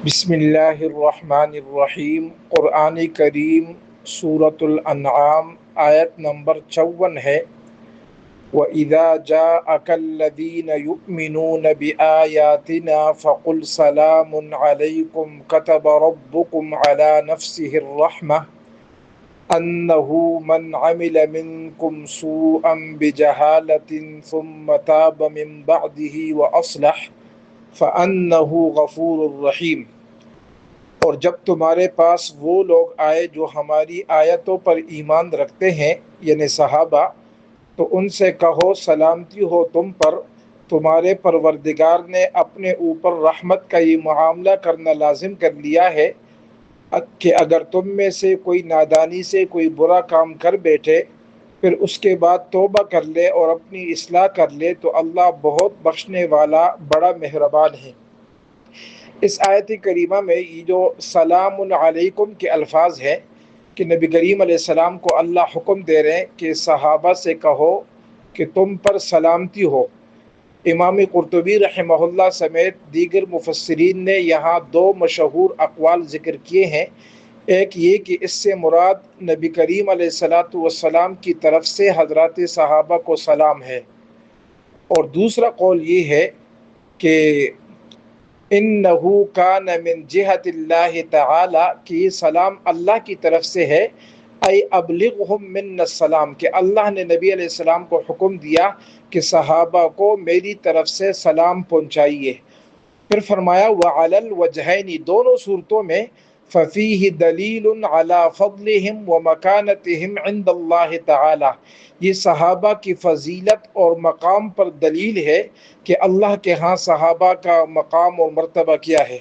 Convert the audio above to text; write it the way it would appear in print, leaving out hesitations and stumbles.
بسم اللہ الرحمن الرحیم۔ قرآن کریم سورۃ الانعام آیت نمبر 54 ہے۔ وَإِذَا جَاءَكَ الَّذِينَ يُؤْمِنُونَ بِآيَاتِنَا فَقُلْ سَلَامٌ عَلَيْكُمْ كَتَبَ رَبُّكُمْ عَلَى نَفْسِهِ الرَّحْمَةَ أَنَّهُ مَنْ عَمِلَ مِنْكُمْ سُوءًا بِجَهَالَةٍ ثُمَّ تَابَ مِنْ بَعْدِهِ وَأَصْلَحَ فَأَنَّهُ غَفُورٌ رَحِيمٌ۔ اور جب تمہارے پاس وہ لوگ آئے جو ہماری آیتوں پر ایمان رکھتے ہیں، یعنی صحابہ، تو ان سے کہو سلامتی ہو تم پر، تمہارے پروردگار نے اپنے اوپر رحمت کا یہ معاملہ کرنا لازم کر لیا ہے کہ اگر تم میں سے کوئی نادانی سے کوئی برا کام کر بیٹھے پھر اس کے بعد توبہ کر لے اور اپنی اصلاح کر لے تو اللہ بہت بخشنے والا بڑا مہربان ہے۔ اس آیت کریمہ میں یہ جو سلام علیکم کے الفاظ ہیں کہ نبی کریم علیہ السلام کو اللہ حکم دے رہے ہیں کہ صحابہ سے کہو کہ تم پر سلامتی ہو۔ امام قرطبی رحمہ اللہ سمیت دیگر مفسرین نے یہاں دو مشہور اقوال ذکر کیے ہیں۔ ایک یہ کہ اس سے مراد نبی کریم علیہ السلام کی طرف سے حضرات صحابہ کو سلام ہے، اور دوسرا قول یہ ہے کہ انہو کان من جہت اللہ تعالی، کہ یہ سلام اللہ کی طرف سے ہے، ای ابلغہم من السلام، کہ اللہ نے نبی علیہ السلام کو حکم دیا کہ صحابہ کو میری طرف سے سلام پہنچائیے۔ پھر فرمایا وعلی الوجہین، دونوں صورتوں میں ففیہ دلیل علی فضلہم ومکانتہم عند اللہ تعالی، یہ صحابہ کی فضیلت اور مقام پر دلیل ہے کہ اللہ کے ہاں صحابہ کا مقام اور مرتبہ کیا ہے۔